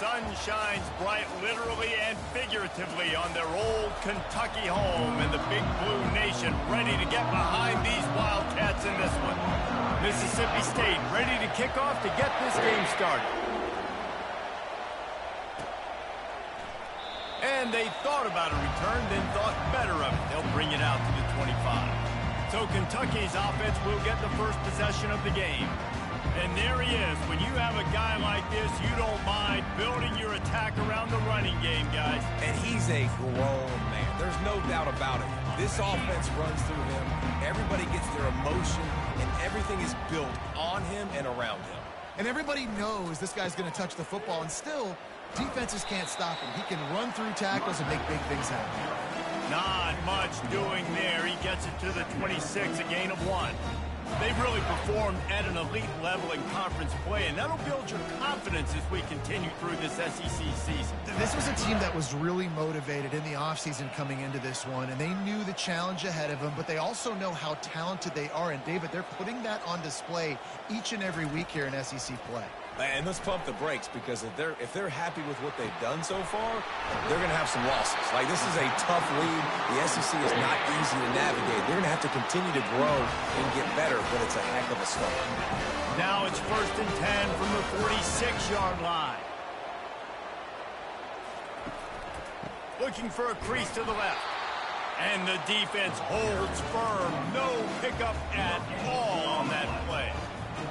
sun shines bright literally and figuratively on their old Kentucky home, and the Big Blue Nation ready to get behind these Wildcats in this one. Mississippi State ready to kick off to get this game started. And they thought about a return, then thought better of it. They'll bring it out to the 25. So Kentucky's offense will get the first possession of the game. And there he is. When you have a guy like this, you don't mind building your attack around the running game, guys. And he's a grown man. There's no doubt about it. This offense runs through him. Everybody gets their emotion, and everything is built on him and around him. And everybody knows this guy's going to touch the football, and still, defenses can't stop him. He can run through tackles and make big things happen. Not much doing there. He gets it to the 26, a gain of 1. They've really performed at an elite level in conference play, and that'll build your confidence as we continue through this SEC season. This was a team that was really motivated in the offseason coming into this one, and they knew the challenge ahead of them, but they also know how talented they are. And, David, they're putting that on display each and every week here in SEC play. And let's pump the brakes, because if they're happy with what they've done so far, they're going to have some losses. Like, this is a tough league. The SEC is not easy to navigate. They're going to have to continue to grow and get better, but it's a heck of a start. Now it's 1st and 10 from the 46-yard line. Looking for a crease to the left. And the defense holds firm. No pickup at all on that play.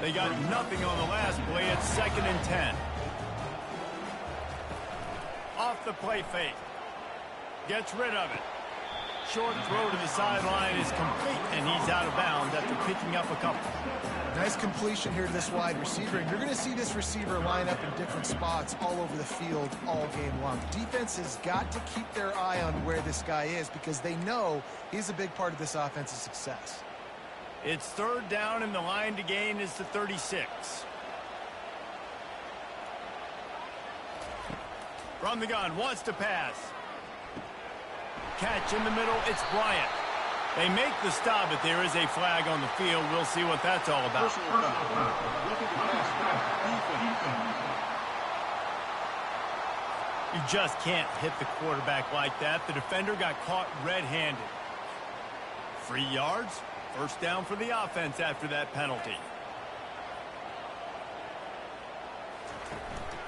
They got nothing on the last play. It's 2nd and 10. Off the play fake. Gets rid of it. Short throw to the sideline is complete, and he's out of bounds after picking up a couple. Nice completion here to this wide receiver, and you're going to see this receiver line up in different spots all over the field all game long. Defense has got to keep their eye on where this guy is, because they know he's a big part of this offense's success. It's 3rd down, and the line to gain is the 36. From the gun, wants to pass. Catch in the middle, it's Bryant. They make the stop, but there is a flag on the field. We'll see what that's all about. You just can't hit the quarterback like that. The defender got caught red-handed. 3 yards. 1st down for the offense after that penalty.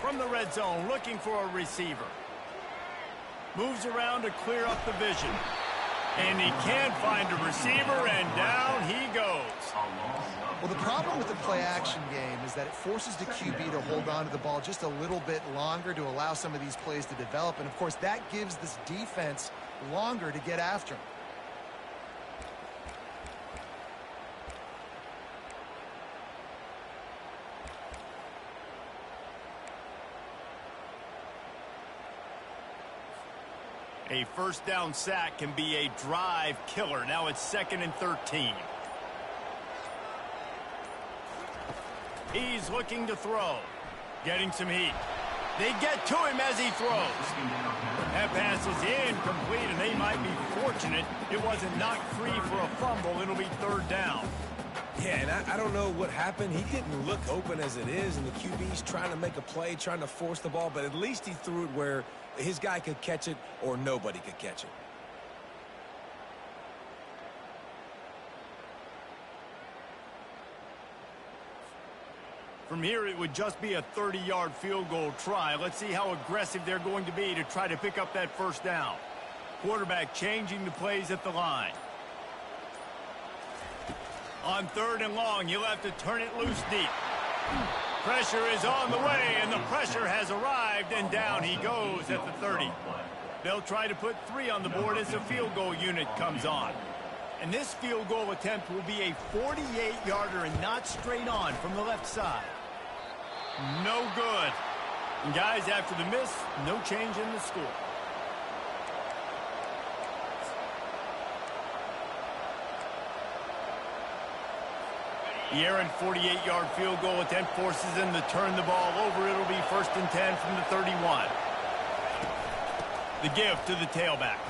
From the red zone, looking for a receiver. Moves around to clear up the vision. And he can find a receiver, and down he goes. Well, the problem with the play-action game is that it forces the QB to hold on to the ball just a little bit longer to allow some of these plays to develop. And, of course, that gives this defense longer to get after him. A 1st down sack can be a drive killer. Now it's 2nd and 13. He's looking to throw. Getting some heat. They get to him as he throws. That pass is incomplete, and they might be fortunate it wasn't knocked free for a fumble. It'll be 3rd down. Yeah, and I don't know what happened. He didn't look open as it is, and the QB's trying to make a play, trying to force the ball, but at least he threw it where his guy could catch it or nobody could catch it. From here, it would just be a 30-yard field goal try. Let's see how aggressive they're going to be to try to pick up that 1st down. Quarterback changing the plays at the line. On 3rd and long, you'll have to turn it loose deep. Pressure is on the way, and the pressure has arrived, and down he goes at the 30. They'll try to put 3 on the board as the field goal unit comes on. And this field goal attempt will be a 48-yarder and not straight on from the left side. No good. And guys, after the miss, no change in the score. The errant 48-yard field goal attempt forces them to turn the ball over. It'll be 1st and 10 from the 31. The give to the tailback.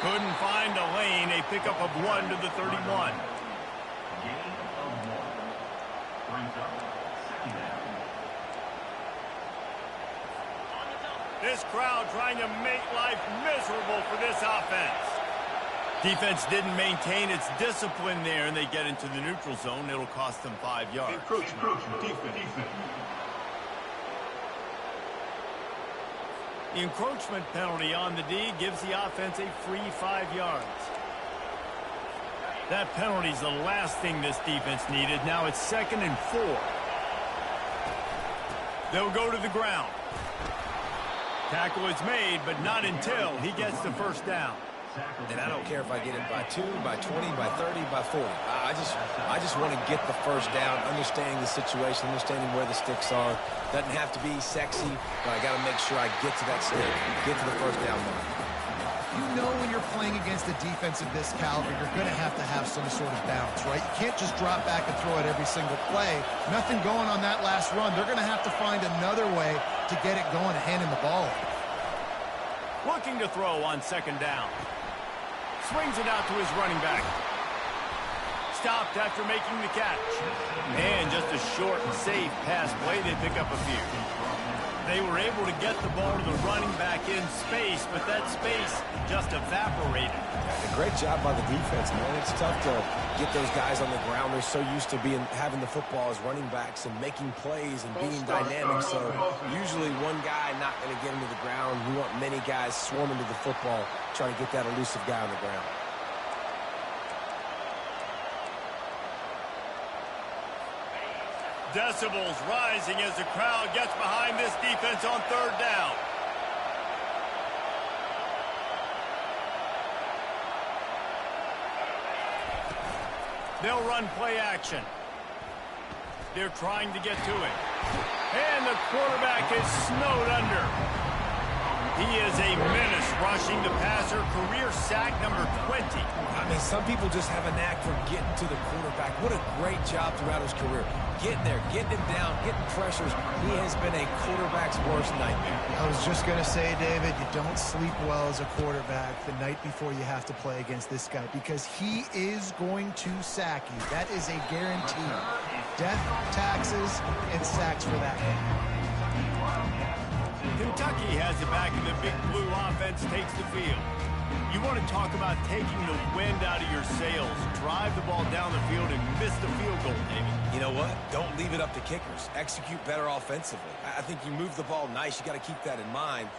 Couldn't find a lane. A pickup of 1 to the 31. This crowd trying to make life miserable for this offense. Defense didn't maintain its discipline there, and they get into the neutral zone. It'll cost them 5 yards. Encroachment, defense. The encroachment penalty on the D gives the offense a free 5 yards. That penalty's the last thing this defense needed. Now it's 2nd and 4. They'll go to the ground. Tackle is made, but not until he gets the first down. And I don't care if I get it by 2, by 20, by 30, by 40. I just want to get the first down, understanding the situation, understanding where the sticks are. Doesn't have to be sexy, but I got to make sure I get to that stick, get to the first down mark. You know when you're playing against a defense of this caliber, you're going to have some sort of bounce, right? You can't just drop back and throw it every single play. Nothing going on that last run. They're going to have to find another way to get it going and hand him the ball. Looking to throw on 2nd down. Swings it out to his running back. Stopped after making the catch. And just a short and safe pass play. They pick up a few. They were able to get the ball to the running back in space, but that space just evaporated. A great job by the defense, man. It's tough to get those guys on the ground. They're so used to having the football as running backs and making plays and being dynamic. So usually one guy not going to get into the ground. You want many guys swarming to the football, trying to get that elusive guy on the ground. Decibels rising as the crowd gets behind this defense on 3rd down. They'll run play action. They're trying to get to it. And the quarterback is snowed under. He is a menace rushing the passer. Career sack number 20. I mean, some people just have a knack for getting to the quarterback. What a great job throughout his career. Getting there, getting him down, getting pressures. He has been a quarterback's worst nightmare. I was just going to say, David, you don't sleep well as a quarterback the night before you have to play against this guy because he is going to sack you. That is a guarantee. Death, taxes, and sacks for that guy. Kentucky has it back, and the Big Blue offense takes the field. You want to talk about taking the wind out of your sails. Drive the ball down the field and miss the field goal, David. You know what? Don't leave it up to kickers. Execute better offensively. I think you move the ball nice. You got to keep that in mind.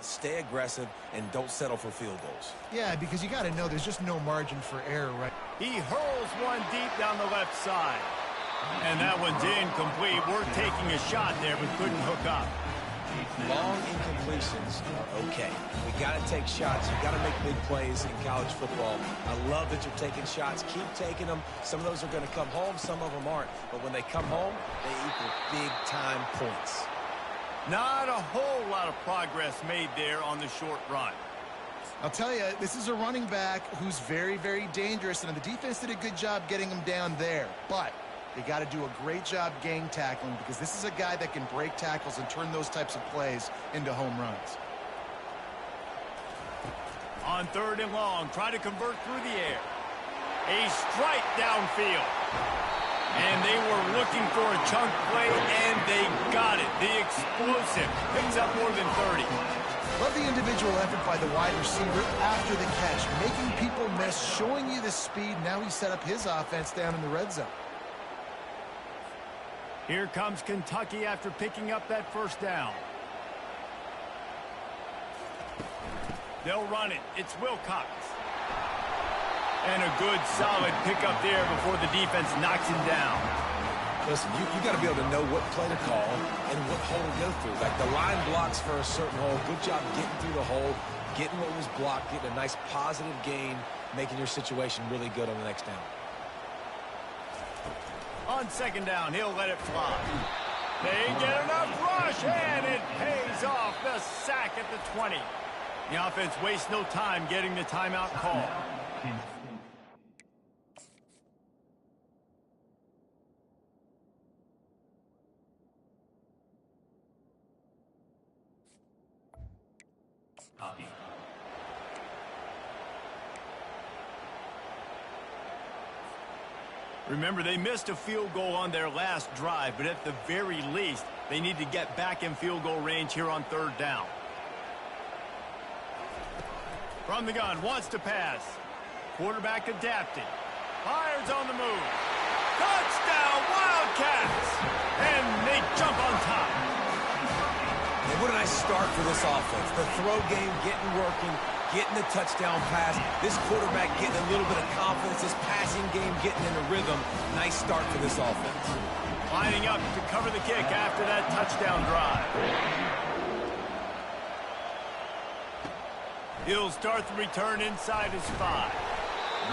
Stay aggressive and don't settle for field goals. Yeah, because you got to know there's just no margin for error, right? He hurls one deep down the left side. And that one's incomplete. We're taking a shot there, but couldn't hook up. Long incompletions are okay. We got to take shots. You got to make big plays in college football. I love that you're taking shots. Keep taking them. Some of those are going to come home. Some of them aren't. But when they come home, they equal big-time points. Not a whole lot of progress made there on the short run. I'll tell you, this is a running back who's very, very dangerous, and the defense did a good job getting him down there. But they got to do a great job gang tackling because this is a guy that can break tackles and turn those types of plays into home runs. On 3rd and long, try to convert through the air. A strike downfield. And they were looking for a chunk play, and they got it. The explosive picks up more than 30. Love the individual effort by the wide receiver after the catch, making people miss, showing you the speed. Now he set up his offense down in the red zone. Here comes Kentucky after picking up that first down. They'll run it. It's Wilcox. And a good, solid pickup there before the defense knocks him down. Listen, you got to be able to know what play to call and what hole to go through. Like the line blocks for a certain hole. Good job getting through the hole, getting what was blocked, getting a nice positive gain, making your situation really good on the next down. On second down, he'll let it fly. They get enough rush, and it pays off. The sack at the 20. The offense wastes no time getting the timeout call. Remember, they missed a field goal on their last drive, but at the very least, they need to get back in field goal range here on third down. From the gun, wants to pass. Quarterback adapted. Fires on the move. Touchdown, Wildcats! And they jump on top. And what a nice start for this offense. The throw game getting working, getting the touchdown pass. This quarterback getting a little bit of confidence. This passing game getting in a rhythm. Nice start for this offense. Lining up to cover the kick after that touchdown drive. He'll start the return inside his 5.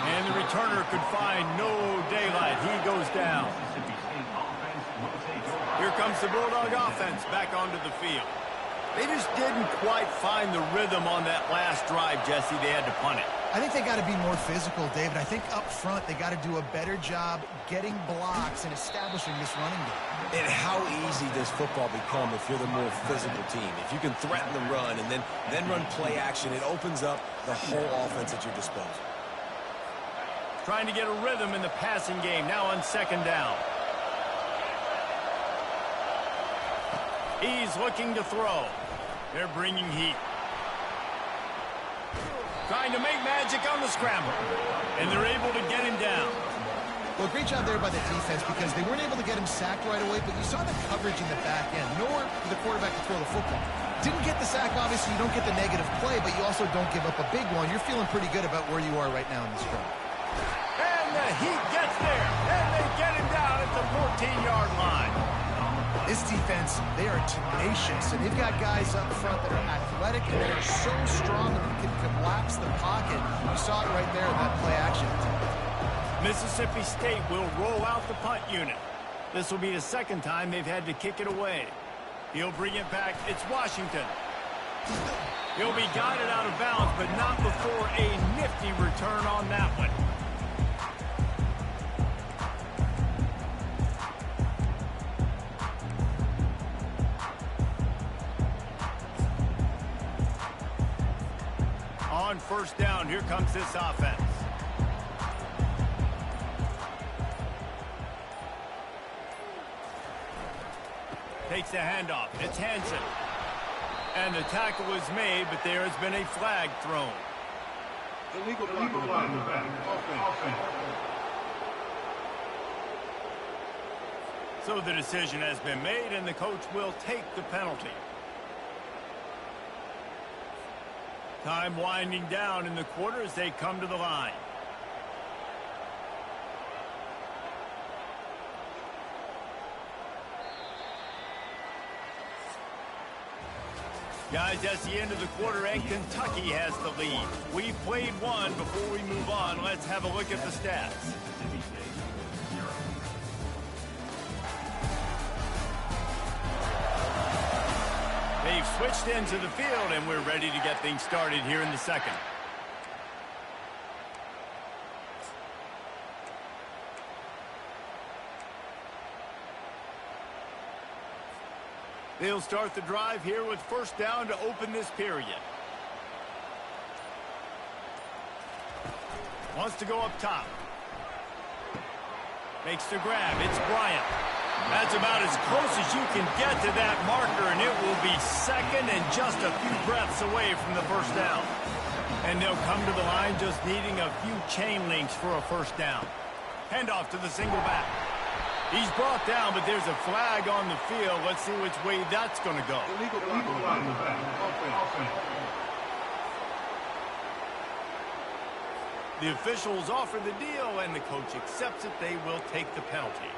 And the returner could find no daylight. He goes down. Here comes the Bulldog offense back onto the field. They just didn't quite find the rhythm on that last drive, Jesse. They had to punt it. I think they got to be more physical, David. I think up front they got to do a better job getting blocks and establishing this running game. And how easy does football become if you're the more physical team? If you can threaten the run and then run play action, it opens up the whole offense at your disposal. Trying to get a rhythm in the passing game now on second down. He's looking to throw. They're bringing heat. Trying to make magic on the scramble. And they're able to get him down. Well, great job there by the defense because they weren't able to get him sacked right away, but you saw the coverage in the back end. Nowhere for the quarterback to throw the football. Didn't get the sack, obviously. You don't get the negative play, but you also don't give up a big one. You're feeling pretty good about where you are right now in this drive. And the heat gets there. And they get him down at the 14-yard line. This defense, they are tenacious, and they've got guys up front that are athletic and they are so strong that they can collapse the pocket. You saw it right there in that play action. Mississippi State will roll out the punt unit. This will be the second time they've had to kick it away. He'll bring it back. It's Washington. He'll be guided out of bounds, but not before a nifty return on that one. On first down, here comes this offense. Takes the handoff. It's Hansen. And the tackle is made, but there has been a flag thrown. Illegal flag in the back. Offense. So the decision has been made, and the coach will take the penalty. Time winding down in the quarter as they come to the line. Guys, that's the end of the quarter, and Kentucky has the lead. We've played one. Before we move on, let's have a look at the stats. They've switched into the field, and we're ready to get things started here in the second. They'll start the drive here with first down to open this period. Wants to go up top. Makes the grab. It's Bryant. That's about as close as you can get to that marker, and it will be second and just a few breaths away from the first down. And they'll come to the line just needing a few chain links for a first down. Handoff to the single back. He's brought down, but there's a flag on the field. Let's see which way that's going to go. Illegal block in the back. Offense. The officials offer the deal, and the coach accepts it. They will take the penalty.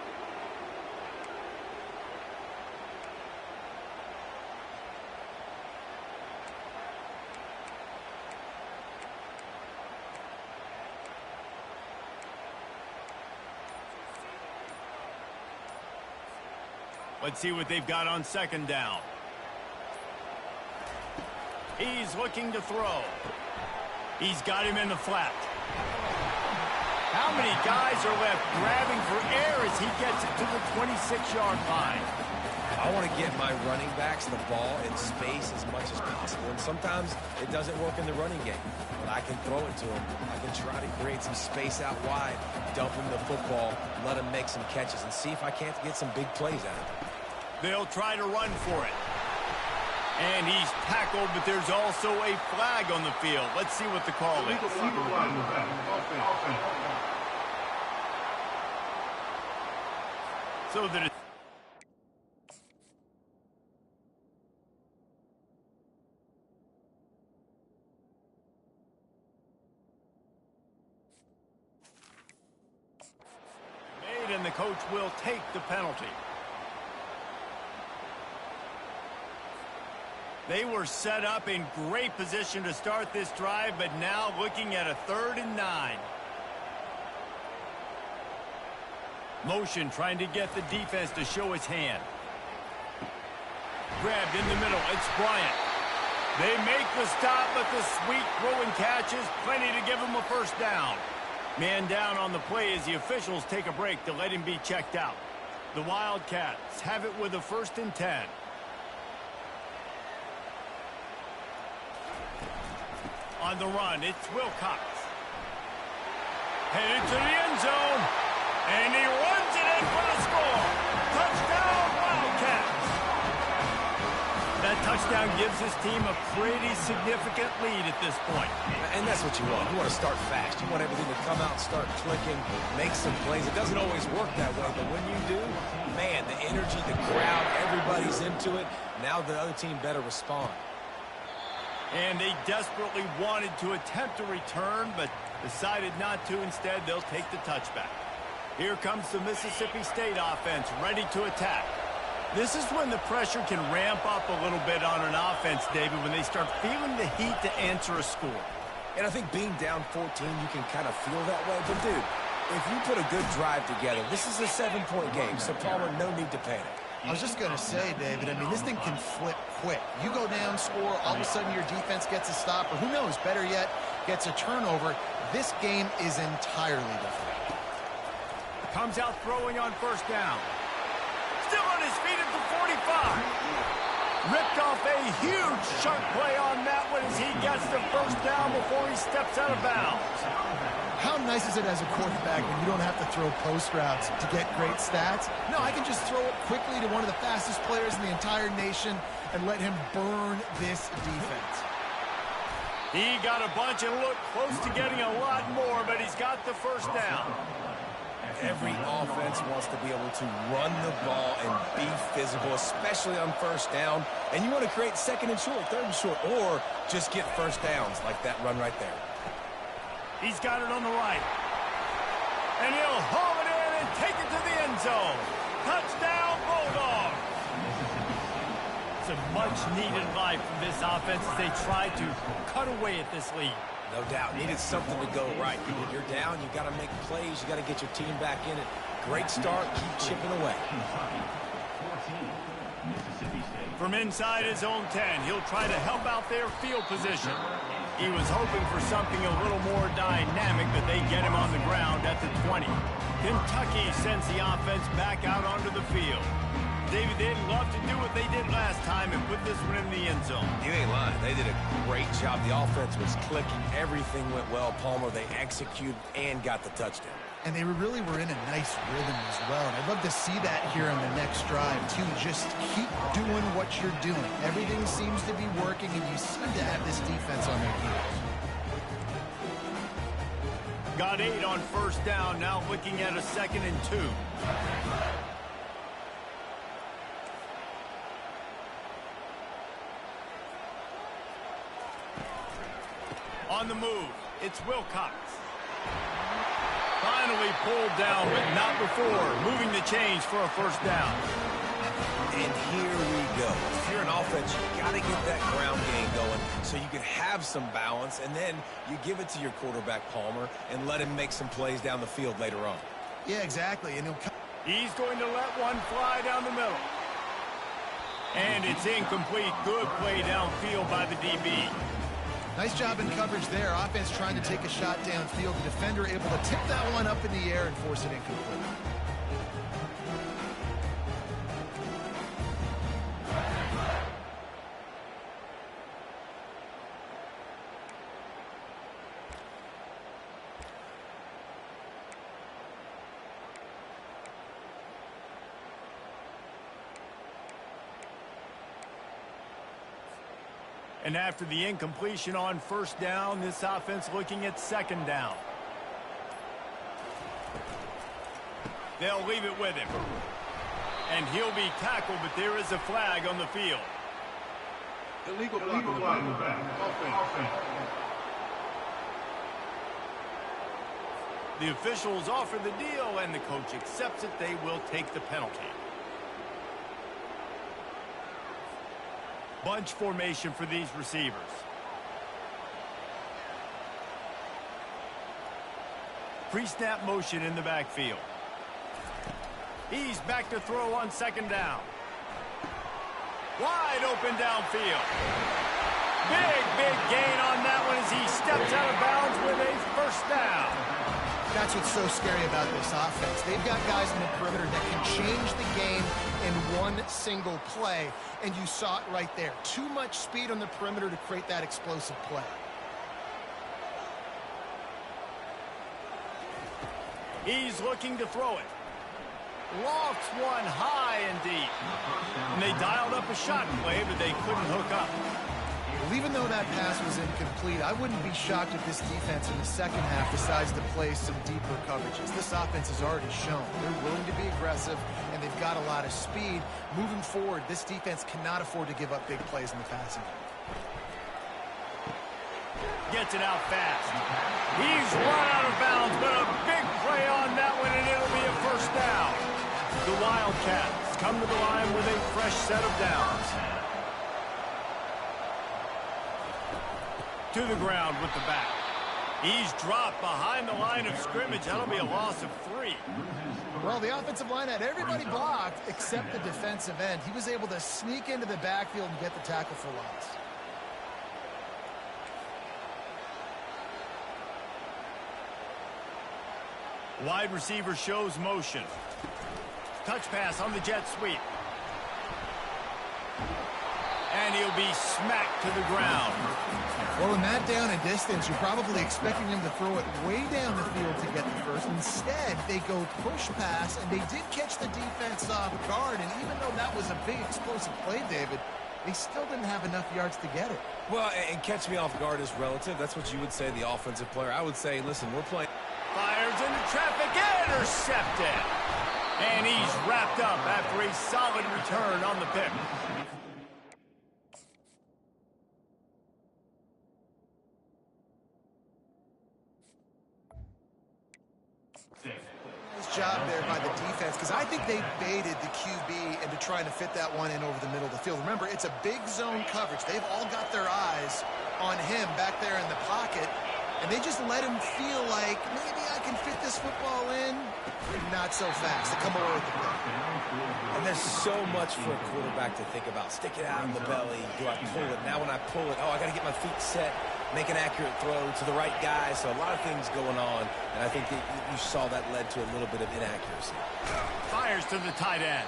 Let's see what they've got on second down. He's looking to throw. He's got him in the flat. How many guys are left grabbing for air as he gets it to the 26-yard line? I want to get my running backs the ball in space as much as possible. And sometimes it doesn't work in the running game. But I can throw it to him. I can try to create some space out wide, dump him the football, let him make some catches, and see if I can't get some big plays out of him. They'll try to run for it. And he's tackled, but there's also a flag on the field. Let's see what the call is. So that it's made, and the coach will take the penalty. They were set up in great position to start this drive, but now looking at a 3rd and 9. Motion trying to get the defense to show his hand. Grabbed in the middle. It's Bryant. They make the stop, but the sweet throw and catch is plenty to give him a first down. Man down on the play as the officials take a break to let him be checked out. The Wildcats have it with a 1st and 10. On the run, it's Wilcox. Headed to the end zone. And he runs it in for the score. Touchdown, Wildcats. That touchdown gives his team a pretty significant lead at this point. And that's what you want. You want to start fast. You want everything to come out, start clicking, make some plays. It doesn't always work that way, but when you do, man, the energy, the crowd, everybody's into it. Now the other team better respond. And they desperately wanted to attempt a return, but decided not to. Instead, they'll take the touchback. Here comes the Mississippi State offense, ready to attack. This is when the pressure can ramp up a little bit on an offense, David, when they start feeling the heat to answer a score. And I think being down 14, you can kind of feel that way. But, dude, if you put a good drive together, this is a 7-point game, so Palmer, no need to panic. I was just going to say, David, I mean, this thing can flip quick. You go down, score, all of a sudden your defense gets a stop, or who knows, better yet, gets a turnover. This game is entirely different. Comes out throwing on first down. Still on his feet at the 45. Ripped off a huge sharp play on that one as he gets the first down before he steps out of bounds. How nice is it as a quarterback when you don't have to throw post routes to get great stats? No, I can just throw it quickly to one of the fastest players in the entire nation and let him burn this defense. He got a bunch and looked close to getting a lot more, but he's got the first down. Every offense wants to be able to run the ball and be physical, especially on first down. And you want to create 2nd and short, 3rd and short, or just get first downs like that run right there. He's got it on the right. And he'll haul it in and take it to the end zone. Touchdown, Bulldogs. It's a much-needed life from this offense as they try to cut away at this lead. No doubt. Needed something to go right. When you're down, you got to make plays. You got to get your team back in it. Great start. Keep chipping away. From inside his own 10, he'll try to help out their field position. He was hoping for something a little more dynamic, but they get him on the ground at the 20. Kentucky sends the offense back out onto the field. David, they'd love to do what they did last time and put this one in the end zone. You ain't lying. They did a great job. The offense was clicking. Everything went well. Palmer, they executed and got the touchdown. And they really were in a nice rhythm as well. And I'd love to see that here on the next drive, too. Just keep doing what you're doing. Everything seems to be working, and you seem to have this defense on their heels. Got 8 on first down, now looking at a 2nd and 2. On the move, it's Wilcox. Finally pulled down, but not before. Moving the change for a first down. And here we go. If you're an offense, you got to get that ground game going so you can have some balance, and then you give it to your quarterback, Palmer, and let him make some plays down the field later on. Yeah, exactly. And he's going to let one fly down the middle. And it's incomplete. Good play downfield by the DB. Nice job in coverage there. Offense trying to take a shot downfield. The defender able to tip that one up in the air and force it incomplete. And after the incompletion on first down, this offense looking at 2nd down. They'll leave it with him. And he'll be tackled, but there is a flag on the field. Illegal flag on the back. Offense. The officials offer the deal, and the coach accepts it. They will take the penalty. Bunch formation for these receivers. Pre-snap motion in the backfield. He's back to throw on 2nd down. Wide open downfield. Big gain on that one as he steps out of bounds with a first down. That's what's so scary about this offense. They've got guys in the perimeter that can change the game in one single play, and you saw it right there. Too much speed on the perimeter to create that explosive play. He's looking to throw it. Lofts one high and deep. And they dialed up a shot play, but they couldn't hook up. Well, even though that pass was incomplete, I wouldn't be shocked if this defense in the second half decides to play some deeper coverages. This offense has already shown they're willing to be aggressive, and they've got a lot of speed. Moving forward, this defense cannot afford to give up big plays in the passing game. Gets it out fast. He's run out of bounds, but a big play on that one, and it'll be a first down. The Wildcats come to the line with a fresh set of downs. To the ground with the back. He's dropped behind the line of scrimmage. That'll be a loss of 3. Well, the offensive line had everybody blocked except the defensive end. He was able to sneak into the backfield and get the tackle for loss. Wide receiver shows motion. Touch pass on the jet sweep. And he'll be smacked to the ground. Well, in that down and distance, you're probably expecting him to throw it way down the field to get the first. Instead, they go push pass, and they did catch the defense off guard. And even though that was a big explosive play, David, they still didn't have enough yards to get it. Well, and catch me off guard is relative. That's what you would say, the offensive player. I would say, listen, we're playing. Fires into traffic, intercepted. And he's wrapped up after a solid return on the pick. Nice job there by the defense, because I think they baited the QB into trying to fit that one in over the middle of the field. Remember, it's a big zone coverage. They've all got their eyes on him back there in the pocket, and they just let him feel like, maybe I can fit this football in. Not so fast. They come away with the pick. And there's so much for a quarterback to think about. Stick it out in the belly. Do I pull it? Now when I pull it, I got to get my feet set, make an accurate throw to the right guy. So a lot of things going on, and I think that you saw that led to a little bit of inaccuracy. Fires to the tight end.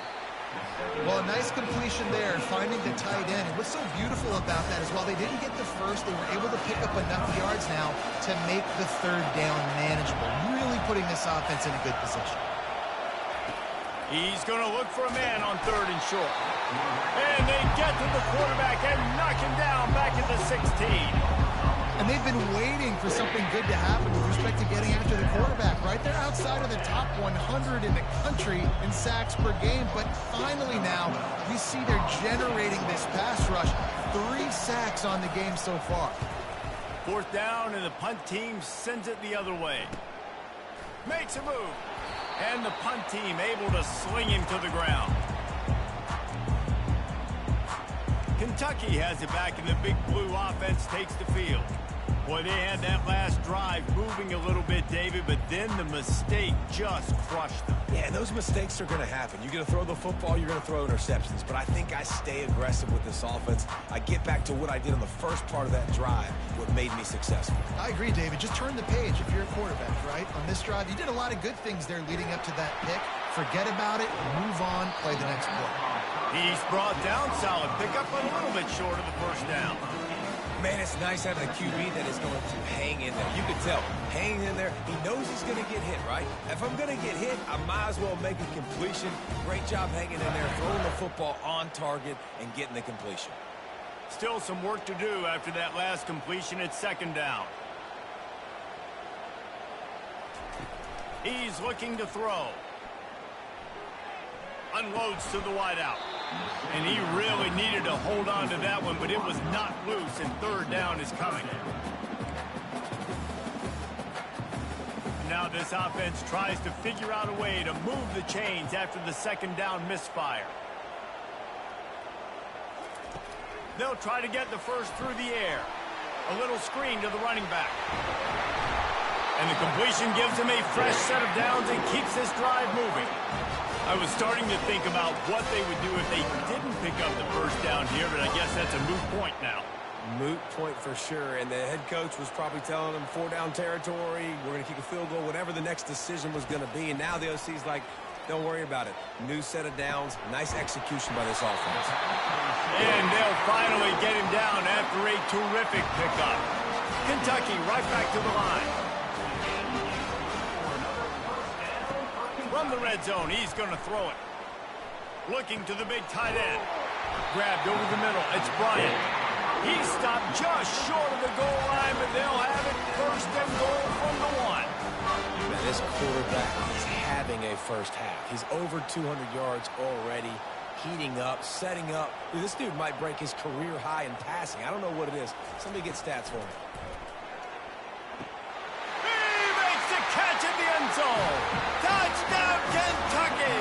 Well, a nice completion there, finding the tight end. And what's so beautiful about that is while they didn't get the first, they were able to pick up enough yards now to make the third down manageable. Really putting this offense in a good position. He's going to look for a man on 3rd and short. And they get to the quarterback and knock him down back at the 16. And they've been waiting for something good to happen with respect to getting after the quarterback, right? They're outside of the top 100 in the country in sacks per game, but finally now we see they're generating this pass rush. 3 sacks on the game so far. 4th down, and the punt team sends it the other way. Makes a move. And the punt team able to sling him to the ground. Kentucky has it back, and the Big Blue offense takes the field. Boy, they had that last drive moving a little bit, David, but then the mistake just crushed them. Yeah, and those mistakes are going to happen. You're going to throw the football, you're going to throw interceptions. But I think I stay aggressive with this offense. I get back to what I did on the first part of that drive, what made me successful. I agree, David. Just turn the page if you're a quarterback, right? On this drive, you did a lot of good things there leading up to that pick. Forget about it, move on, play the next play. He's brought down solid pickup, but a little bit short of the 1st down. Man, it's nice having a QB that is going to hang in there. You can tell, hanging in there, he knows he's going to get hit, right? If I'm going to get hit, I might as well make a completion. Great job hanging in there, throwing the football on target and getting the completion. Still some work to do after that last completion at 2nd down. He's looking to throw. Unloads to the wideout. And he really needed to hold on to that one, but it was not loose, and 3rd down is coming. Now this offense tries to figure out a way to move the chains after the 2nd down misfire. They'll try to get the first through the air. A little screen to the running back. And the completion gives him a fresh set of downs and keeps this drive moving. I was starting to think about what they would do if they didn't pick up the 1st down here, but I guess that's a moot point now. Moot point for sure, and the head coach was probably telling them 4-down territory, we're going to kick a field goal, whatever the next decision was going to be, and now the OC's like, don't worry about it. New set of downs, nice execution by this offense. And they'll finally get him down after a terrific pickup. Kentucky right back to the line. From the red zone, he's going to throw it. Looking to the big tight end. Grabbed over the middle. It's Bryant. He stopped just short of the goal line, but they'll have it 1st and goal from the 1. Man, this quarterback is having a first half. He's over 200 yards already, heating up, setting up. Dude, this dude might break his career high in passing. I don't know what it is. Somebody get stats for him. Catch in the end zone. Touchdown, Kentucky.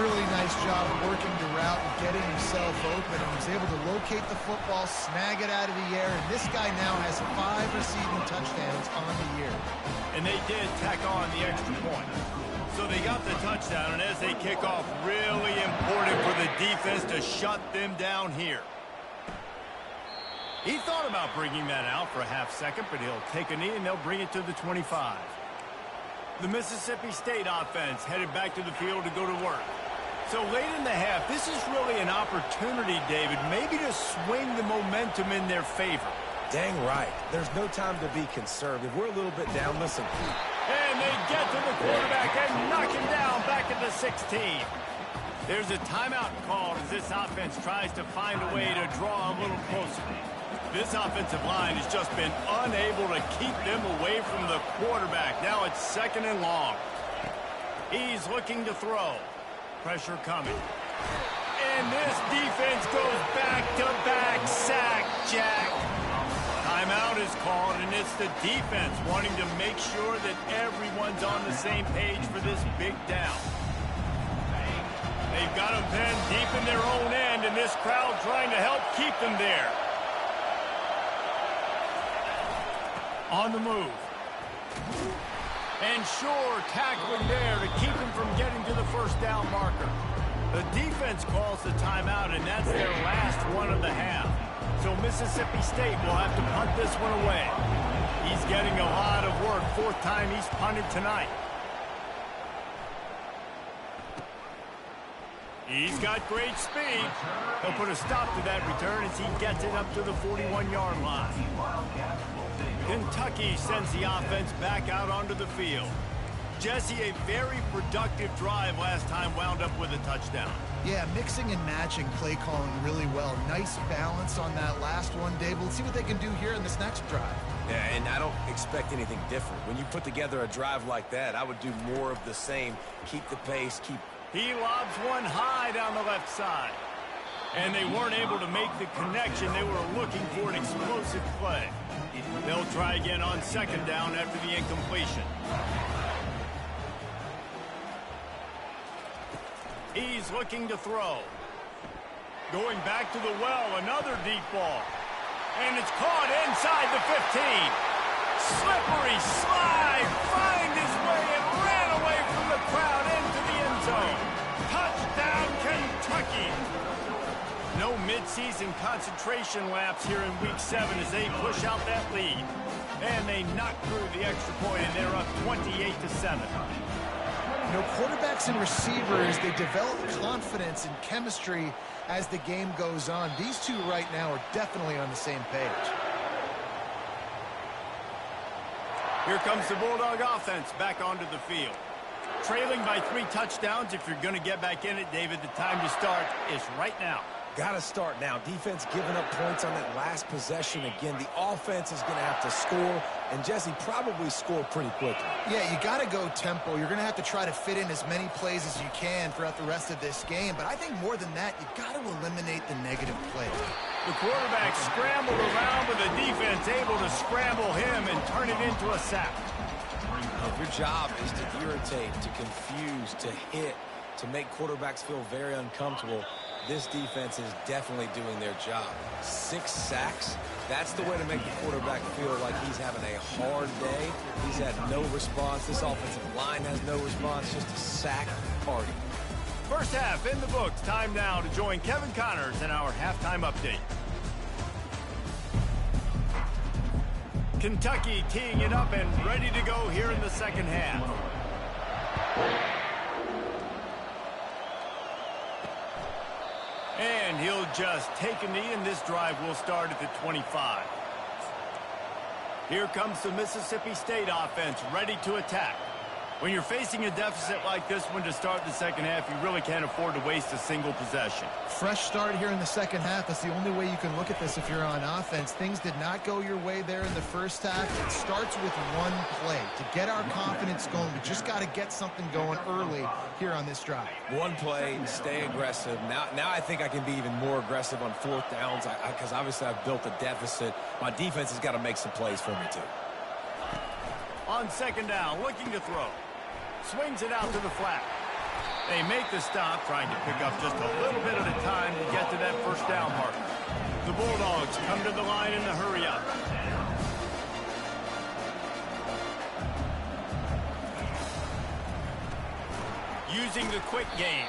Really nice job working the route and getting himself open. And was able to locate the football, snag it out of the air. And this guy now has 5 receiving touchdowns on the year. And they did tack on the extra point. So they got the touchdown, and as they kick off, really important for the defense to shut them down here. He thought about bringing that out for a half second, but he'll take a knee and they'll bring it to the 25. The Mississippi State offense headed back to the field to go to work. So late in the half, this is really an opportunity, David, maybe to swing the momentum in their favor. Dang right. There's no time to be conservative. We're a little bit down. Listen. And they get to the quarterback and knock him down back at the 16. There's a timeout called as this offense tries to find a way to draw a little closer. This offensive line has just been unable to keep them away from the quarterback. Now it's 2nd and long. He's looking to throw. Pressure coming. And this defense goes back-to-back sack, Jack. Timeout is called, and it's the defense wanting to make sure that everyone's on the same page for this big down. They've got them pinned deep in their own end, and this crowd trying to help keep them there. On the move. And sure, tackling there to keep him from getting to the 1st down marker. The defense calls the timeout, and that's their last one of the half. So Mississippi State will have to punt this one away. He's getting a lot of work. 4th time he's punted tonight. He's got great speed. He'll put a stop to that return as he gets it up to the 41-yard line. Kentucky sends the offense back out onto the field. Jesse, a very productive drive last time wound up with a touchdown. Yeah, mixing and matching play calling really well. Nice balance on that last one, Dave. Let's see what they can do here in this next drive. Yeah, and I don't expect anything different. When you put together a drive like that, I would do more of the same. Keep the pace, He lobs one high down the left side. And they weren't able to make the connection. They were looking for an explosive play. They'll try again on second down after the incompletion. He's looking to throw. Going back to the well, another deep ball. And it's caught inside the 15. Slippery slide, find his way and ran away from the crowd into the end zone. Touchdown, Kentucky. No midseason concentration laps here in Week 7 as they push out that lead. And they knock through the extra point, and they're up 28-7. You know, quarterbacks and receivers, they develop confidence and chemistry as the game goes on. These two right now are definitely on the same page. Here comes the Bulldog offense back onto the field. Trailing by 3 touchdowns. If you're going to get back in it, David, the time to start is right now. Got to start now. Defense giving up points on that last possession. Again, the offense is going to have to score, and Jesse probably score pretty quickly. Yeah, you got to go tempo. You're going to have to try to fit in as many plays as you can throughout the rest of this game. But I think more than that, you got to eliminate the negative plays. The quarterback scrambled around with the defense able to scramble him and turn it into a sack. Your job is to irritate, to confuse, to hit, to make quarterbacks feel very uncomfortable. This defense is definitely doing their job. 6 sacks, that's the way to make the quarterback feel like he's having a hard day. He's had no response. This offensive line has no response, just a sack party. First half in the books. Time now to join Kevin Connors in our halftime update. Kentucky teeing it up and ready to go here in the second half. And he'll just take a knee, and this drive will start at the 25. Here comes the Mississippi State offense ready to attack. When you're facing a deficit like this one to start the second half, you really can't afford to waste a single possession. Fresh start here in the second half. That's the only way you can look at this if you're on offense. Things did not go your way there in the first half. It starts with one play. To get our confidence going, we just got to get something going early here on this drive. One play, stay aggressive. Now I think I can be even more aggressive on 4th downs because obviously I've built a deficit. My defense has got to make some plays for me too. On second down, looking to throw. Swings it out to the flat. They make the stop, trying to pick up just a little bit at a time to get to that first down mark. The Bulldogs come to the line in the hurry up. Using the quick game.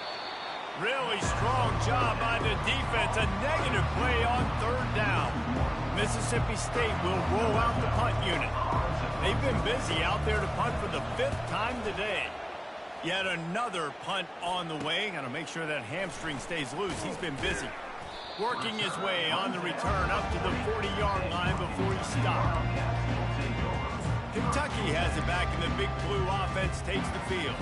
Really strong job by the defense. A negative play on 3rd down. Mississippi State will roll out the punt unit. They've been busy out there to punt for the 5th time today. Yet another punt on the way. Got to make sure that hamstring stays loose. He's been busy. Working his way on the return up to the 40-yard line before he stopped. Kentucky has it back, and the Big Blue offense takes the field.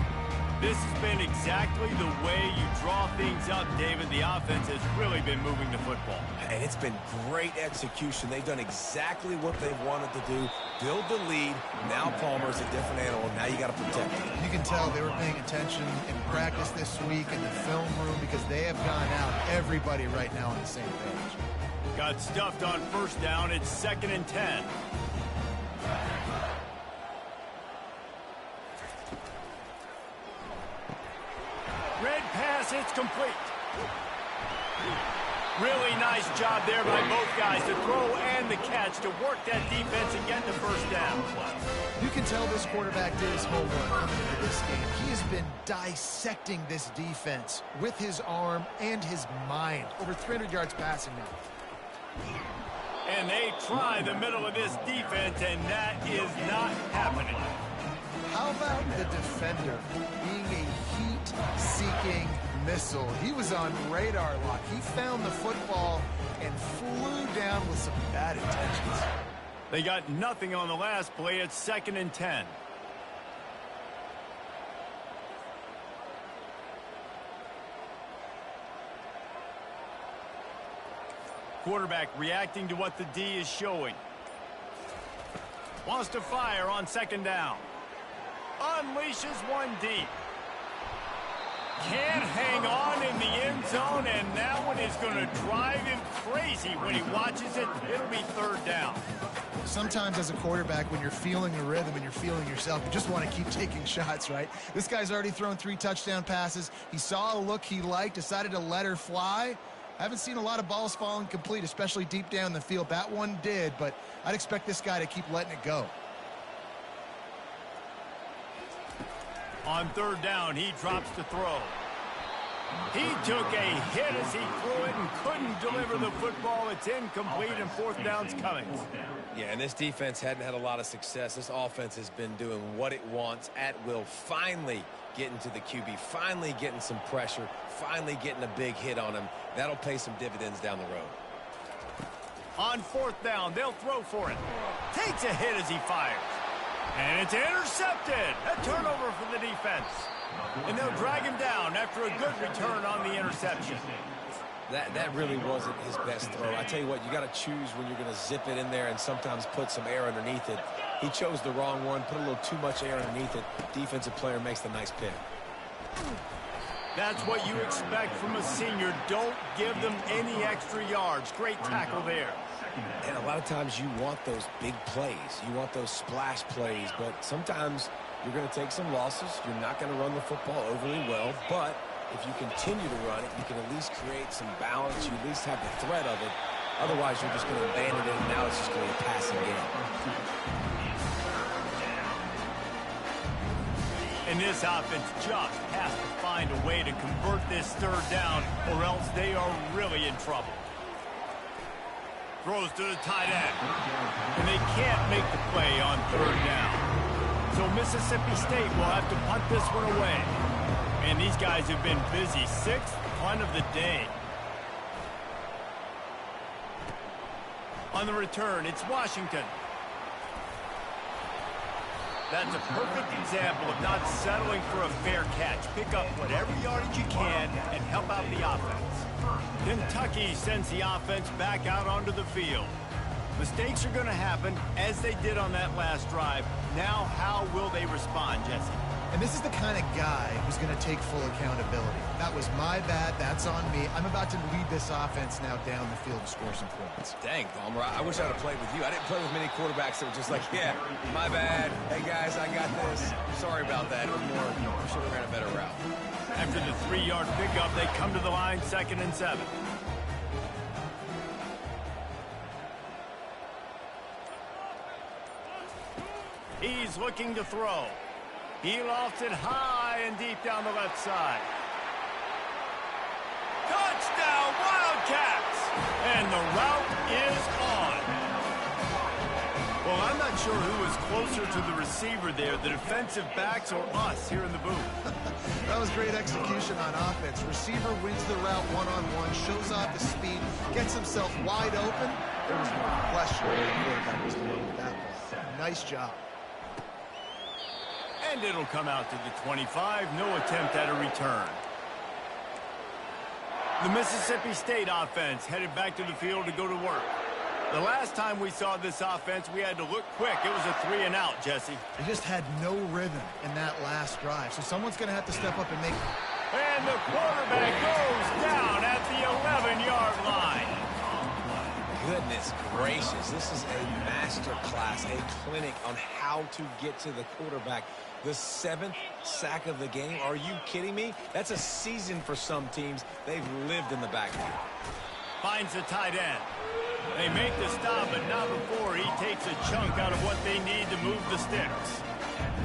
This has been exactly the way you draw things up, David. The offense has really been moving the football. And it's been great execution. They've done exactly what they've wanted to do. Build the lead. Now Palmer's a different animal. Now you got to protect it. You can tell they were paying attention in practice this week in the film room because they have gone out, everybody right now on the same page. Got stuffed on 1st down. It's 2nd and 10. Red pass, it's complete. Really nice job there by both guys, the throw and the catch to work that defense and get the first down. You can tell this quarterback did his homework coming into this game. He has been dissecting this defense with his arm and his mind. Over 300 yards passing now. And they try the middle of this defense, and that is not happening. How about the defender being a heat-seeking missile? He was on radar lock. He found the football and flew down with some bad intentions. They got nothing on the last play. It's 2nd and 10. Quarterback reacting to what the D is showing. Wants to fire on 2nd down. Unleashes one deep. Can't hang on in the end zone, and that one is going to drive him crazy when he watches it. It'll be 3rd down. Sometimes as a quarterback, when you're feeling the rhythm and you're feeling yourself, you just want to keep taking shots, right? This guy's already thrown 3 touchdown passes. He saw a look he liked, decided to let her fly. I haven't seen a lot of balls falling complete, especially deep down the field. That one did, but I'd expect this guy to keep letting it go. On 3rd down, he drops to throw. He took a hit as he threw it and couldn't deliver the football. It's incomplete, and 4th down's coming. Yeah, and this defense hadn't had a lot of success. This offense has been doing what it wants at will. Finally getting to the QB, finally getting some pressure, finally getting a big hit on him. That'll pay some dividends down the road. On 4th down, they'll throw for it. Takes a hit as he fires. And it's intercepted. A turnover for the defense. And they'll drag him down after a good return on the interception. That really wasn't his best throw. I tell you what, you got to choose when you're going to zip it in there and sometimes put some air underneath it. He chose the wrong one, put a little too much air underneath it. Defensive player makes the nice pick. That's what you expect from a senior. Don't give them any extra yards. Great tackle there. And a lot of times you want those big plays. You want those splash plays, but sometimes you're going to take some losses. You're not going to run the football overly well, but if you continue to run it, you can at least create some balance. You at least have the threat of it. Otherwise, you're just going to abandon it, and now it's just going to be a passing game. And this offense just has to find a way to convert this 3rd down, or else they are really in trouble. Throws to the tight end. And they can't make the play on 3rd down. So Mississippi State will have to punt this one away. And these guys have been busy. 6th punt of the day. On the return, it's Washington. That's a perfect example of not settling for a fair catch. Pick up whatever yardage you can and help out the offense. Kentucky sends the offense back out onto the field. Mistakes are going to happen, as they did on that last drive. Now, how will they respond, Jesse? And this is the kind of guy who's going to take full accountability. That was my bad. That's on me. I'm about to lead this offense now down the field to score some points. Dang, Palmer, I wish I'd have played with you. I didn't play with many quarterbacks that were just like, yeah, my bad. Hey, guys, I got this. Sorry about that. It was more, we should have ran a better route. After the 3-yard pickup, they come to the line, 2nd and 7. He's looking to throw. He lofts it high and deep down the left side. Touchdown, Wildcats! And the route is on. Well, I'm not sure who was closer to the receiver there, the defensive backs or us here in the booth. That was great execution on offense. Receiver wins the route one-on-one, shows off the speed, gets himself wide open. There was no question where the quarterback was going with that ball. Nice job. And it'll come out to the 25. No attempt at a return. The Mississippi State offense headed back to the field to go to work. The last time we saw this offense, we had to look quick. It was a 3-and-out, Jesse. They just had no rhythm in that last drive, so someone's going to have to step up and make it. And the quarterback goes down at the 11-yard line. Goodness gracious, this is a master class, a clinic on how to get to the quarterback. The 7th sack of the game. Are you kidding me? That's a season for some teams. They've lived in the backfield. Finds the tight end. They make the stop, but not before he takes a chunk out of what they need to move the sticks.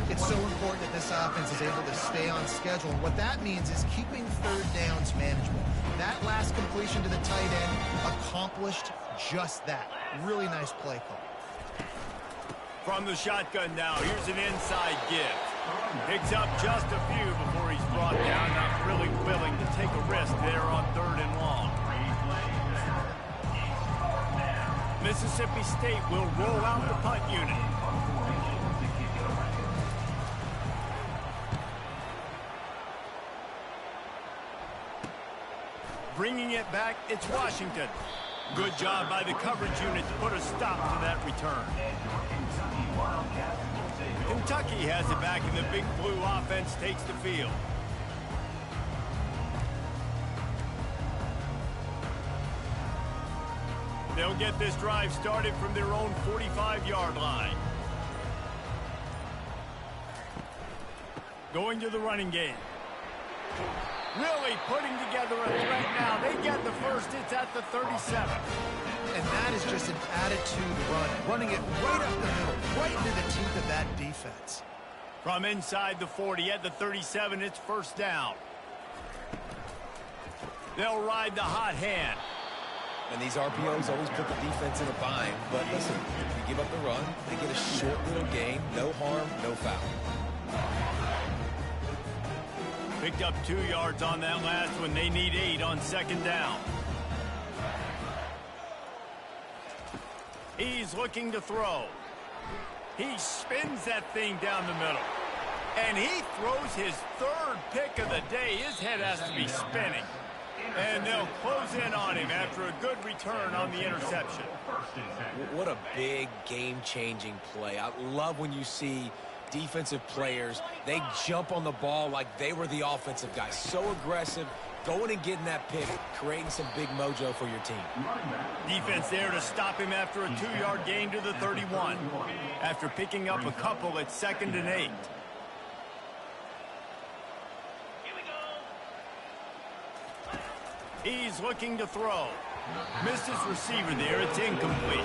It's so important that this offense is able to stay on schedule. And what that means is keeping 3rd downs manageable. That last completion to the tight end accomplished just that. Really nice play call. From the shotgun now, here's an inside give. Picks up just a few before he's brought down. Not really willing to take a risk there on 3rd and long. Mississippi State will roll out the punt unit. Bringing it back, it's Washington. Good job by the coverage unit to put a stop to that return. Kentucky has it back, and the Big Blue offense takes the field. They'll get this drive started from their own 45-yard line. Going to the running game. Really putting together a threat now. They get the first. It's at the 37. And that is just an attitude run. Running it right up the middle, right into the teeth of that defense. From inside the 40 at the 37, it's first down. They'll ride the hot hand. And these RPOs always put the defense in a bind. But listen, if you give up the run, they get a short little gain. No harm, no foul. Picked up 2 yards on that last one. They need 8 on second down. He's looking to throw. He spins that thing down the middle. And he throws his 3rd pick of the day. His head has to be spinning. And they'll close in on him after a good return on the interception. What a big game-changing play. I love when you see defensive players, they jump on the ball like they were the offensive guy. So aggressive, going and getting that pick, creating some big mojo for your team. Defense there to stop him after a 2-yard gain to the 31. After picking up a couple at 2nd and 8. He's looking to throw. Missed his receiver there. It's incomplete.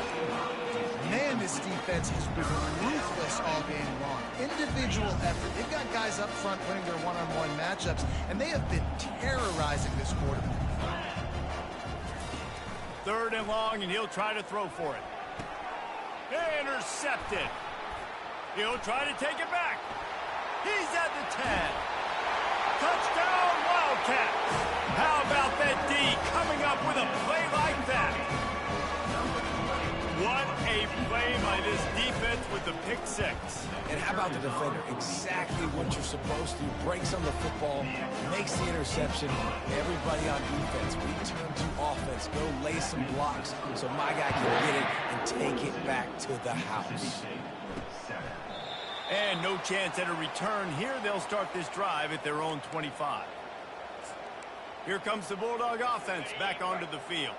Man, this defense has been ruthless all game long. Individual effort. They've got guys up front winning their one-on-one matchups, and they have been terrorizing this quarterback. 3rd and long, and he'll try to throw for it. Intercepted. He'll try to take it back. He's at the 10. Touchdown, Wildcats. How about that D coming up with a play like that? What a play by this defense with the pick 6. And how about the defender? Exactly what you're supposed to. Breaks on the football, makes the interception. Everybody on defense, return to offense. Go lay some blocks so my guy can get it and take it back to the house. And no chance at a return here. They'll start this drive at their own 25. Here comes the Bulldog offense back onto the field.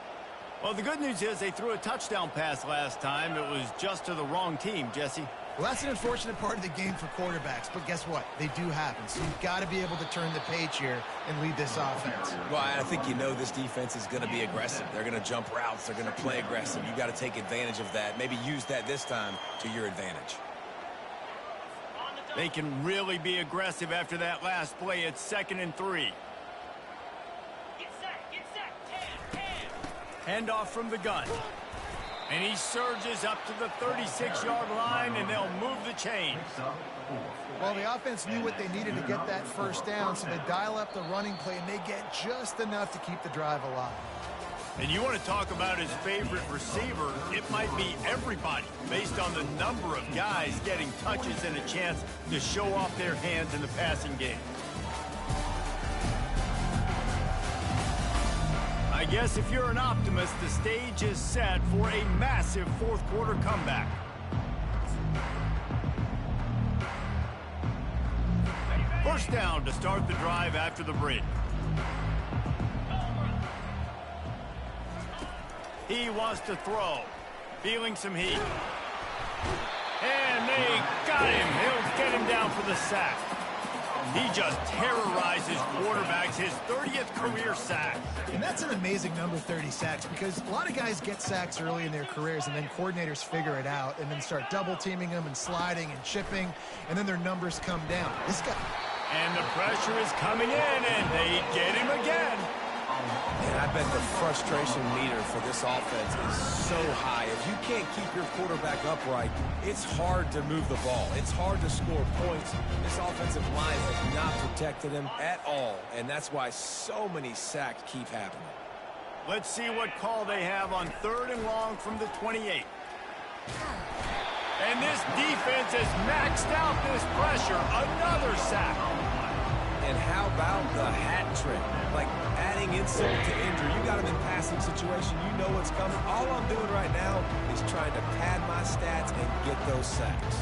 Well, the good news is they threw a touchdown pass last time. It was just to the wrong team, Jesse. Well, that's an unfortunate part of the game for quarterbacks, but guess what? They do happen. So you've got to be able to turn the page here and lead this offense. Well, I think you know this defense is going to be aggressive. They're going to jump routes. They're going to play aggressive. You've got to take advantage of that. Maybe use that this time to your advantage. They can really be aggressive after that last play. It's 2nd and 3. Handoff from the gun. And he surges up to the 36-yard line, and they'll move the chains. Well, the offense knew what they needed to get that first down, so they dial up the running play, and they get just enough to keep the drive alive. And you want to talk about his favorite receiver, it might be everybody, based on the number of guys getting touches and a chance to show off their hands in the passing game. I guess if you're an optimist, the stage is set for a massive 4th quarter comeback. First down to start the drive after the break. He wants to throw. Feeling some heat. And they got him. He'll get him down for the sack. He just terrorizes quarterbacks, his 30th career sack. And that's an amazing number, 30 sacks, because a lot of guys get sacks early in their careers, and then coordinators figure it out and then start double-teaming them and sliding and chipping, and then their numbers come down. This guy... And the pressure is coming in, and they get him again. And I bet the frustration meter for this offense is so high. If you can't keep your quarterback upright, it's hard to move the ball. It's hard to score points. This offensive line has not protected him at all, and that's why so many sacks keep happening. Let's see what call they have on 3rd and long from the 28. And this defense has maxed out this pressure. Another sack. And how about the hat trick? Like adding insult to injury. You got him in passing situation. You know what's coming. All I'm doing right now is trying to pad my stats and get those sacks.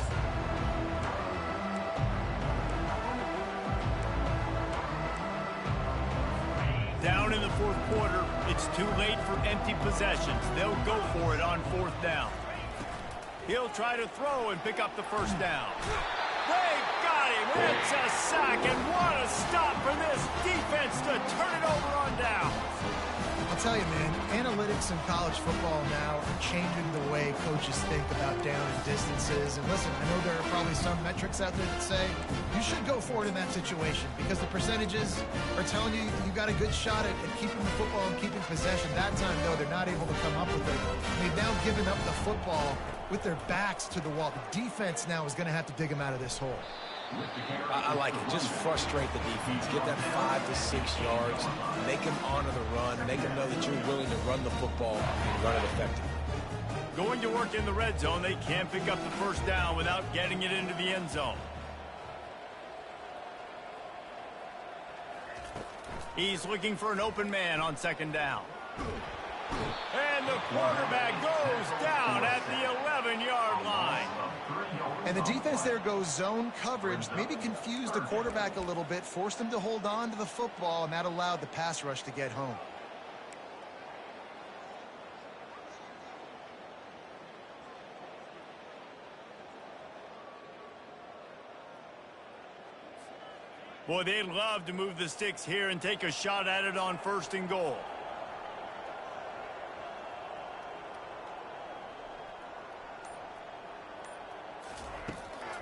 Down in the 4th quarter, it's too late for empty possessions. They'll go for it on 4th down. He'll try to throw and pick up the 1st down. They got him. It's a sack, and what a stop for this defense to turn it over on down. I'll tell you, man, analytics in college football now are changing the way coaches think about down and distances. And listen, I know there are probably some metrics out there that say you should go for it in that situation because the percentages are telling you you got a good shot at keeping the football and keeping possession. That time, though, they're not able to come up with it. They've now given up the football with their backs to the wall. The defense now is going to have to dig them out of this hole. I like it. Just frustrate the defense. Get that 5 to 6 yards. Make them honor the run. Make them know that you're willing to run the football and run it effectively. Going to work in the red zone, they can't pick up the 1st down without getting it into the end zone. He's looking for an open man on 2nd down. And the quarterback goes down at the 11-yard line. And the defense there goes zone coverage, maybe confused the quarterback a little bit, forced him to hold on to the football, and that allowed the pass rush to get home. Boy, they'd love to move the sticks here and take a shot at it on 1st and goal.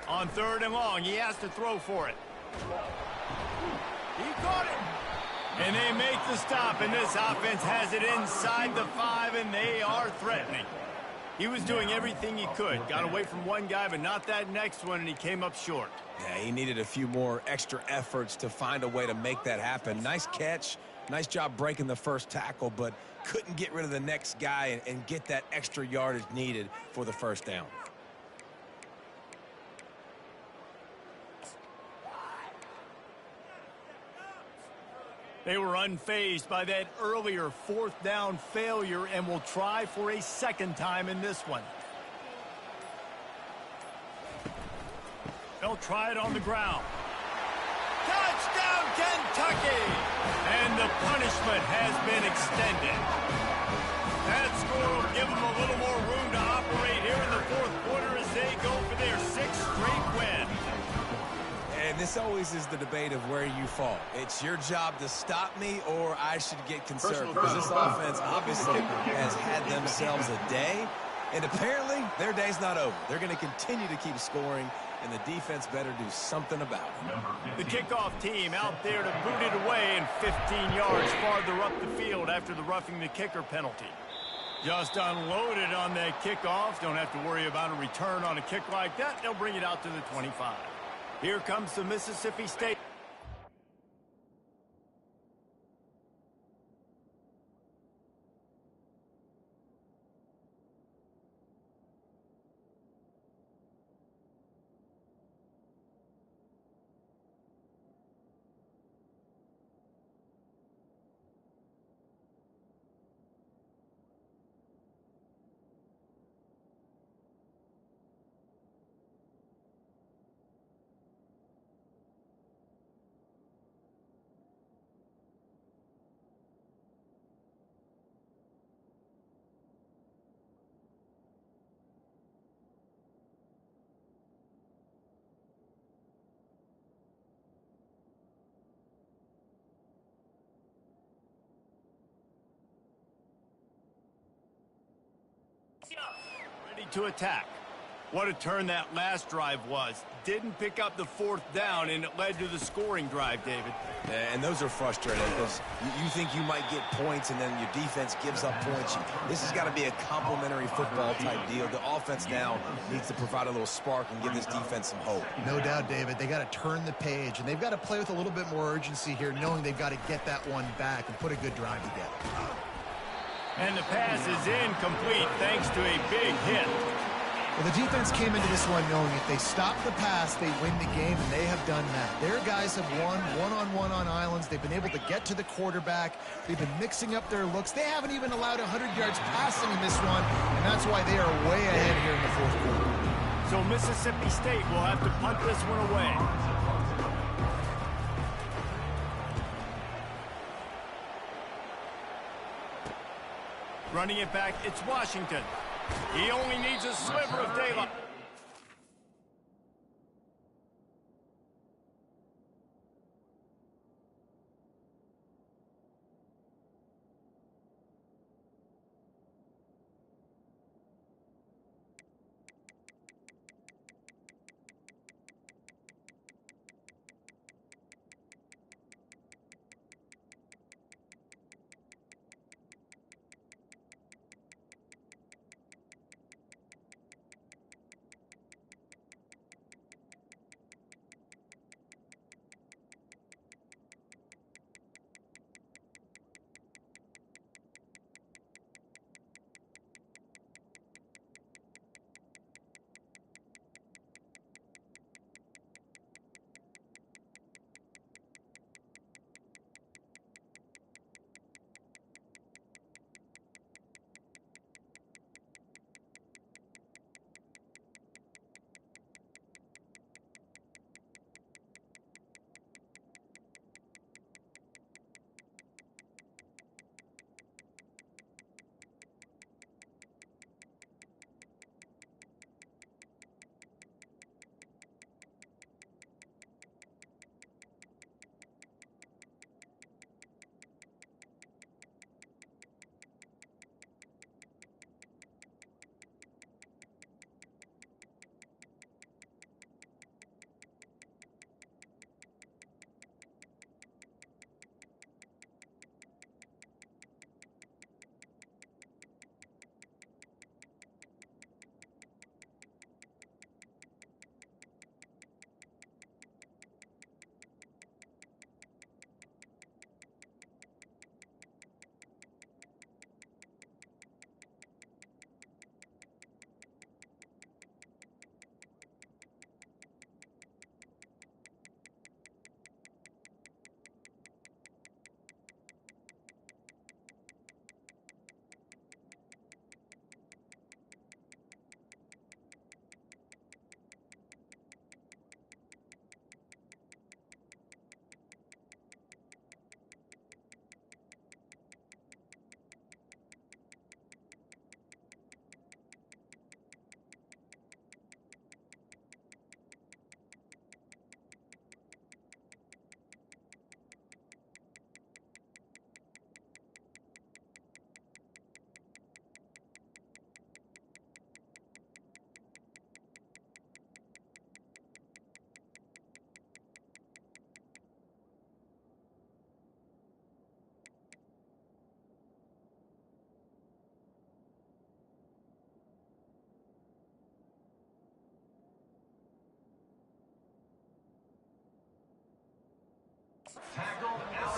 On 3rd and long, he has to throw for it. He caught it. And they make the stop, and this offense has it inside the 5, and they are threatening. He was doing everything he could. Got away from one guy, but not that next one, and he came up short. Yeah, he needed a few more extra efforts to find a way to make that happen. Nice catch. Nice job breaking the 1st tackle, but couldn't get rid of the next guy and get that extra yardage needed for the 1st down. They were unfazed by that earlier 4th down failure and will try for a 2nd time in this one. They'll try it on the ground. Touchdown, Kentucky! And the punishment has been extended. That score will give them a little more room to operate here in the 4th quarter as they go for their 6th straight win. And this always is the debate of where you fall. It's your job to stop me or I should get concerned because this offense obviously has had themselves a day. And apparently their day's not over. They're going to continue to keep scoring, and the defense better do something about it. The kickoff team out there to boot it away and 15 yards farther up the field after the roughing the kicker penalty. Just unloaded on that kickoff. Don't have to worry about a return on a kick like that. They'll bring it out to the 25. Here comes the Mississippi State. Ready to attack. What a turn that last drive was. Didn't pick up the 4th down, and it led to the scoring drive, David. And those are frustrating because you think you might get points and then your defense gives up points. This has got to be a complementary football type deal. The offense now needs to provide a little spark and give this defense some hope. No doubt, David. They got to turn the page, and they've got to play with a little bit more urgency here, knowing they've got to get that one back and put a good drive together. And the pass is incomplete thanks to a big hit. Well, the defense came into this one knowing if they stop the pass, they win the game, and they have done that. Their guys have won one-on-one on islands. They've been able to get to the quarterback. They've been mixing up their looks. They haven't even allowed 100 yards passing in this one, and that's why they are way ahead here in the fourth quarter. So Mississippi State will have to punt this one away. Running it back, it's Washington. He only needs a sliver of daylight.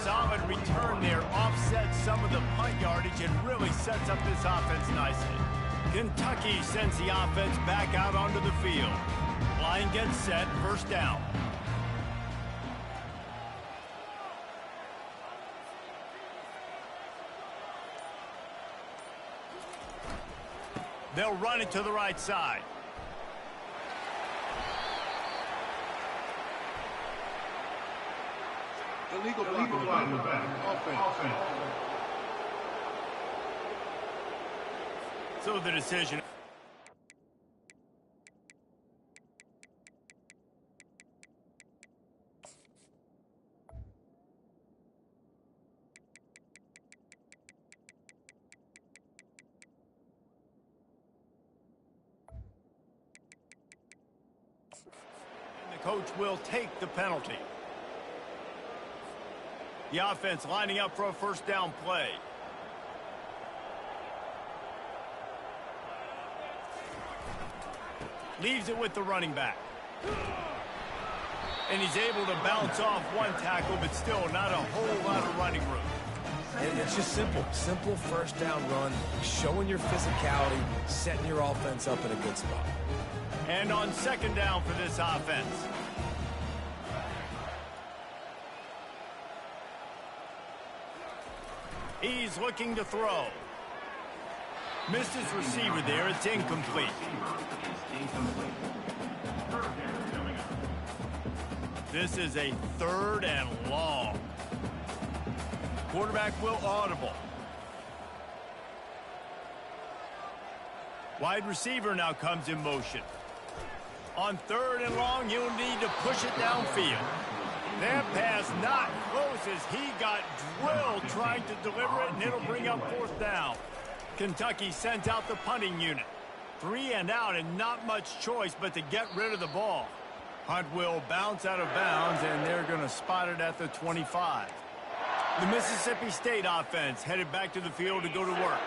Solid return there, offsets some of the punt yardage and really sets up this offense nicely. Kentucky sends the offense back out onto the field. Line gets set, first down. They'll run it to the right side. Illegal block in the back. Offense. So the decision. And the coach will take the penalty. The offense lining up for a first down play. Leaves it with the running back. And he's able to bounce off one tackle, but still not a whole lot of running room. And it's just simple. Simple first down run, showing your physicality, setting your offense up in a good spot. And on second down for this offense. He's looking to throw. Missed his receiver there. It's incomplete. This is a 3rd and long. Quarterback will audible. Wide receiver now comes in motion. On 3rd and long, he'll need to push it downfield. That pass not close as he got drilled trying to deliver it, and it'll bring up 4th down. Kentucky sends out the punting unit. 3 and out, and not much choice but to get rid of the ball. Hunt will bounce out of bounds, and they're going to spot it at the 25. The Mississippi State offense headed back to the field to go to work.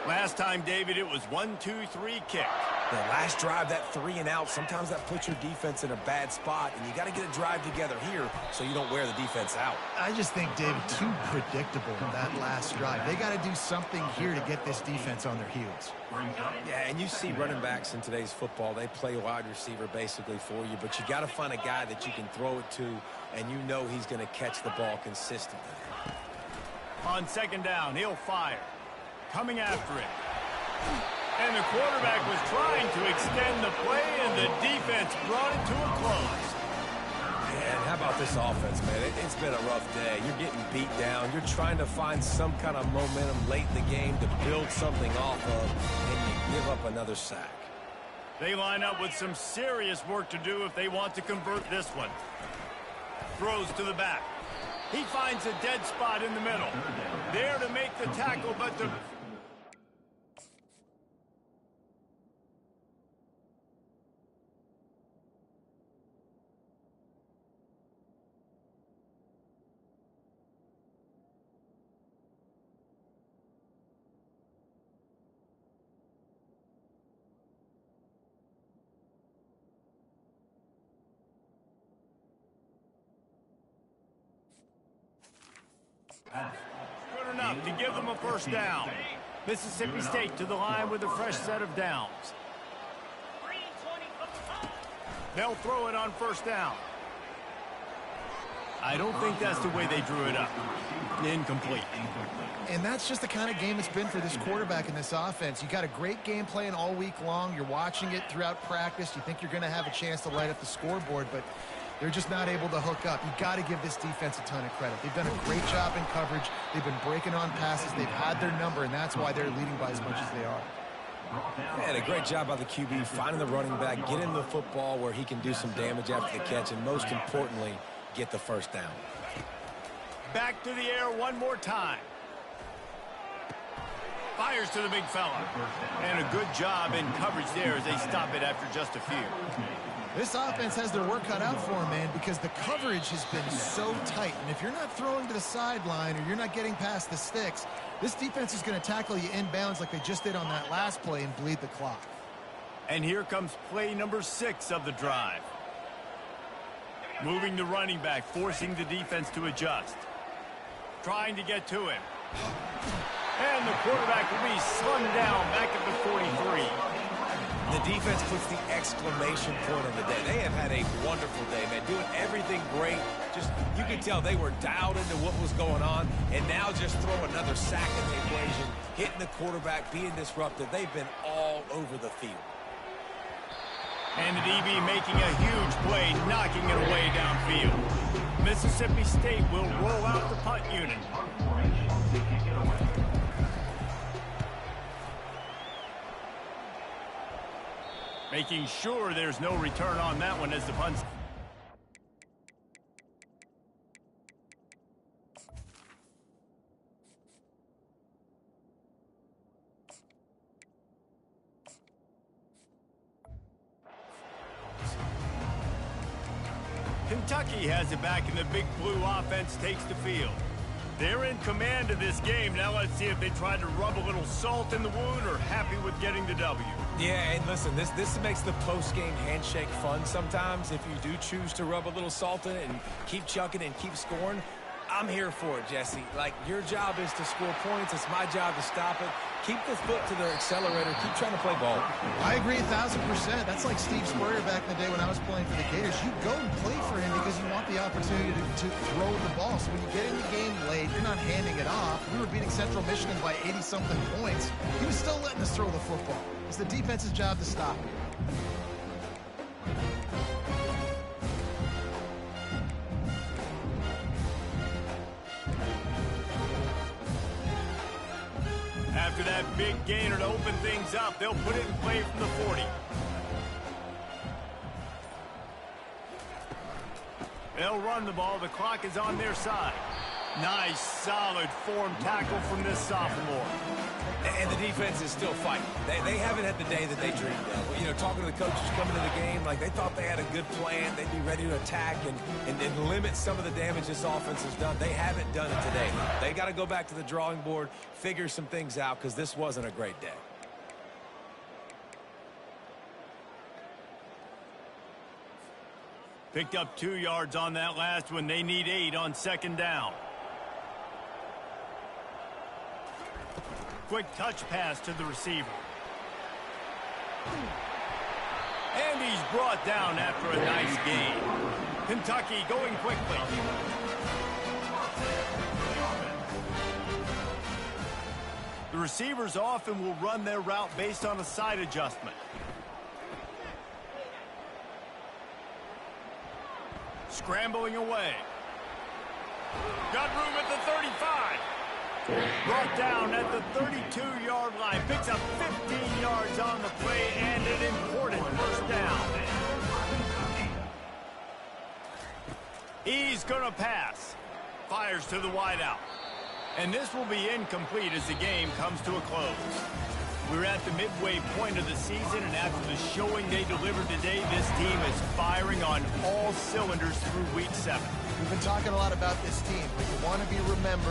Last time, David, it was 1-2-3 kick. The last drive, that 3 and out, sometimes that puts your defense in a bad spot, and you got to get a drive together here so you don't wear the defense out. I just think, David, too predictable that last drive. They got to do something here to get this defense on their heels. Yeah, and you see running backs in today's football, they play wide receiver basically for you, but you got to find a guy that you can throw it to, and you know he's going to catch the ball consistently. On second down, he'll fire. Coming after it. And the quarterback was trying to extend the play, and the defense brought it to a close. Man, how about this offense, man? It's been a rough day. You're getting beat down. You're trying to find some kind of momentum late in the game to build something off of, and you give up another sack. They line up with some serious work to do if they want to convert this one. Throws to the back. He finds a dead spot in the middle. There to make the tackle, but the... Good enough to give them a first down. Mississippi State to the line with a fresh set of downs. They'll throw it on first down. I don't think that's the way they drew it up. Incomplete. And that's just the kind of game it's been for this quarterback in this offense. You got a great game plan all week long. You're watching it throughout practice. You think you're going to have a chance to light up the scoreboard, but they're just not able to hook up. You got to give this defense a ton of credit. They've done a great job in coverage. They've been breaking on passes. They've had their number, and that's why they're leading by as much as they are. And a great job by the QB, finding the running back, getting the football where he can do some damage after the catch, and most importantly, get the first down. Back to the air one more time. Fires to the big fella. And a good job in coverage there as they stop it after just a few. This offense has their work cut out for them, man, because the coverage has been so tight. And if you're not throwing to the sideline or you're not getting past the sticks, this defense is going to tackle you inbounds like they just did on that last play and bleed the clock. And here comes play number 6 of the drive. Moving the running back, forcing the defense to adjust. Trying to get to him. And the quarterback will be slung down back at the 43. The defense puts the exclamation point on the day. They have had a wonderful day, man, doing everything great. Just, you can tell they were dialed into what was going on, and now just throw another sack in the equation, hitting the quarterback, being disruptive. They've been all over the field. And the DB making a huge play, knocking it away downfield. Mississippi State will roll out the punt unit. Making sure there's no return on that one as the punt's... Kentucky has it back, and the big blue offense takes the field. They're in command of this game. Now let's see if they try to rub a little salt in the wound or happy with getting the W. Yeah, and listen, this makes the post-game handshake fun sometimes if you do choose to rub a little salt in it and keep chucking and keep scoring. I'm here for it, Jesse. Like, your job is to score points. It's my job to stop it. Keep the foot to the accelerator. Keep trying to play ball. I agree 1,000%. That's like Steve Spurrier back in the day when I was playing for the Gators. You go and play for him because you want the opportunity to throw the ball. So when you get in the game late, you're not handing it off. We were beating Central Michigan by 80-something points. He was still letting us throw the football. It's the defense's job to stop it. After that big gainer to open things up, they'll put it in play from the 40. They'll run the ball. The clock is on their side. Nice, solid form tackle from this sophomore. And the defense is still fighting. They haven't had the day that they dreamed of. You know, talking to the coaches coming to the game, like they thought they had a good plan. They'd be ready to attack and limit some of the damage this offense has done. They haven't done it today. They got to go back to the drawing board, figure some things out, because this wasn't a great day. Picked up 2 yards on that last one. They need 8 on second down. Quick touch pass to the receiver. And he's brought down after a nice gain. Kentucky going quickly. The receivers often will run their route based on a side adjustment. Scrambling away. Got room at the 35. Brought down at the 32-yard line. Picks up 15 yards on the play and an important first down. He's going to pass. Fires to the wideout. And this will be incomplete as the game comes to a close. We're at the midway point of the season, and after the showing they delivered today, this team is firing on all cylinders through week 7. We've been talking a lot about this team, but you want to be remembered